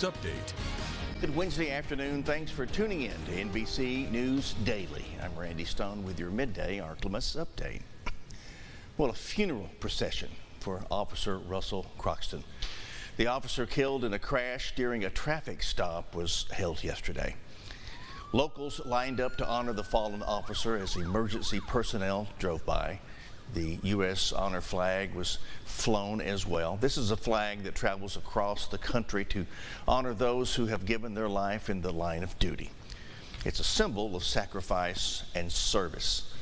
News Update. Good Wednesday afternoon. Thanks for tuning in to NBC News Daily. I'm Randy Stone with your Midday Ark-La-Miss update. Well, a funeral procession for Officer Russell Croxton. The officer killed in a crash during a traffic stop was held yesterday. Locals lined up to honor the fallen officer as emergency personnel drove by. The U.S. honor flag was flown as well. This is a flag that travels across the country to honor those who have given their life in the line of duty. It's a symbol of sacrifice and service.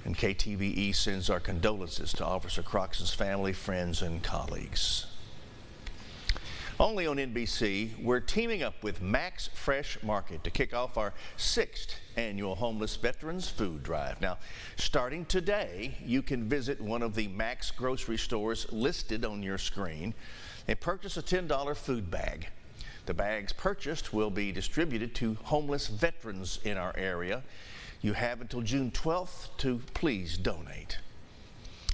And KTVE sends our condolences to Officer Croxton's family, friends, and colleagues. Only on NBC, we're teaming up with Max Fresh Market to kick off our 6th annual Homeless Veterans Food Drive. Now, starting today, you can visit one of the Max grocery stores listed on your screen and purchase a $10 food bag. The bags purchased will be distributed to homeless veterans in our area. You have until June 12th to please donate.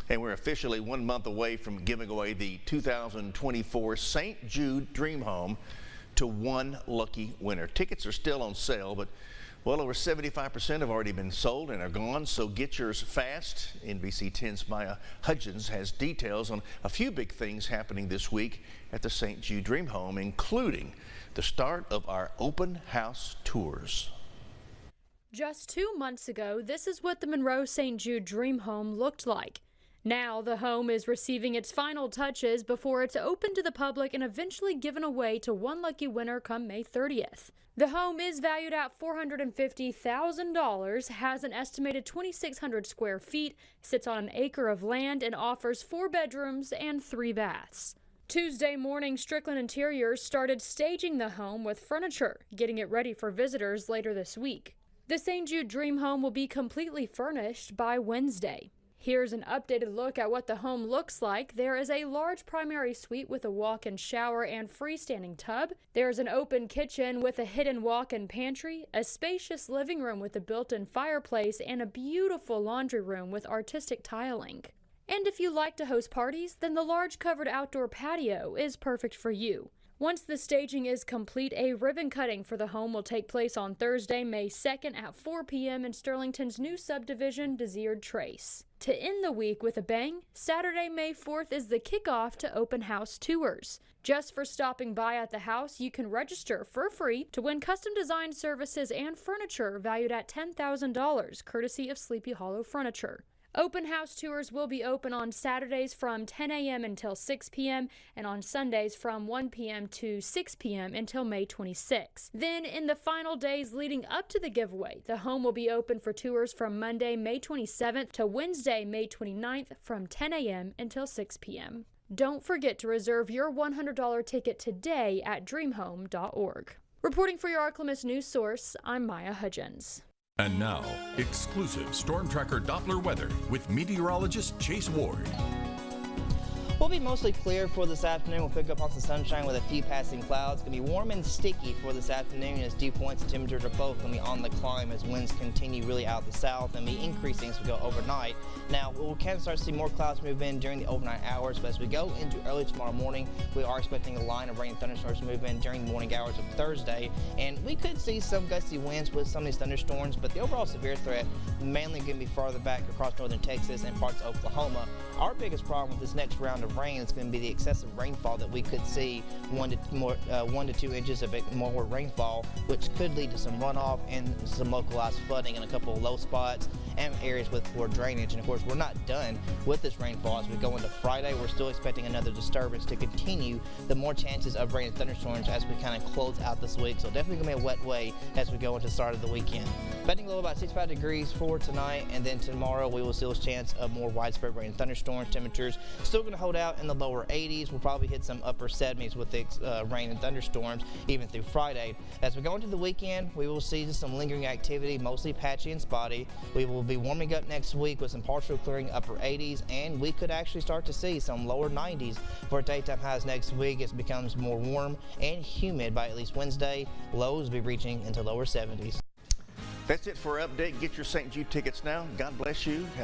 And we're officially 1 month away from giving away the 2024 St. Jude Dream Home to one lucky winner. Tickets are still on sale, but well over 75% have already been sold and are gone, so get yours fast. NBC 10's Maya Hudgens has details on a few big things happening this week at the St. Jude Dream Home, including the start of our open house tours. Just 2 months ago, this is what the Monroe St. Jude Dream Home looked like. Now the home is receiving its final touches before it's open to the public and eventually given away to one lucky winner come May 30th. The home is valued at $450,000, has an estimated 2,600 square feet, sits on an acre of land, and offers 4 bedrooms and 3 baths. Tuesday morning, Strickland Interiors started staging the home with furniture, getting it ready for visitors later this week. The St. Jude Dream Home will be completely furnished by Wednesday. Here's an updated look at what the home looks like. There is a large primary suite with a walk-in shower and freestanding tub. There's an open kitchen with a hidden walk-in pantry, a spacious living room with a built-in fireplace, and a beautiful laundry room with artistic tiling. And if you like to host parties, then the large covered outdoor patio is perfect for you. Once the staging is complete, a ribbon cutting for the home will take place on Thursday, May 2nd at 4 p.m. in Sterlington's new subdivision, Desired Trace. To end the week with a bang, Saturday, May 4th is the kickoff to open house tours. Just for stopping by at the house, you can register for free to win custom design services and furniture valued at $10,000, courtesy of Sleepy Hollow Furniture. Open house tours will be open on Saturdays from 10 a.m. until 6 p.m. and on Sundays from 1 p.m. to 6 p.m. until May 26. Then, in the final days leading up to the giveaway, the home will be open for tours from Monday, May 27th to Wednesday, May 29th from 10 a.m. until 6 p.m. Don't forget to reserve your $100 ticket today at dreamhome.org. Reporting for your Ark-La-Miss news source, I'm Maya Hudgens. And now, exclusive Storm Tracker Doppler weather with meteorologist Chase Ward. We'll be mostly clear for this afternoon. We'll pick up on some sunshine with a few passing clouds. It's going to be warm and sticky for this afternoon as dew points and temperatures are both going to be on the climb as winds continue really out the south and be increasing as we go overnight. Now, we can start to see more clouds move in during the overnight hours, but as we go into early tomorrow morning, we are expecting a line of rain and thunderstorms to move in during the morning hours of Thursday, and we could see some gusty winds with some of these thunderstorms, but the overall severe threat mainly going to be farther back across northern Texas and parts of Oklahoma. Our biggest problem with this next round of rain is going to be the excessive rainfall that we could see 1 to 2 inches of more rainfall, which could lead to some runoff and some localized flooding in a couple of low spots and areas with poor drainage. And of course, we're not done with this rainfall. As we go into Friday, we're still expecting another disturbance to continue, the more chances of rain and thunderstorms as we kind of close out this week. So definitely going to be a wet way as we go into the start of the weekend. Expecting a low about 65 degrees for tonight, and then tomorrow we will see a chance of more widespread rain and thunderstorms. Temperatures still going to hold out in the lower 80s. We'll probably hit some upper 70s with the rain and thunderstorms even through Friday. As we go into the weekend, we will see just some lingering activity, mostly patchy and spotty. We will be warming up next week with some partial clearing upper 80s, and we could actually start to see some lower 90s for daytime highs next week as it becomes more warm and humid by at least Wednesday. Lows will be reaching into lower 70s. That's it for our update. Get your St. Jude tickets now. God bless you.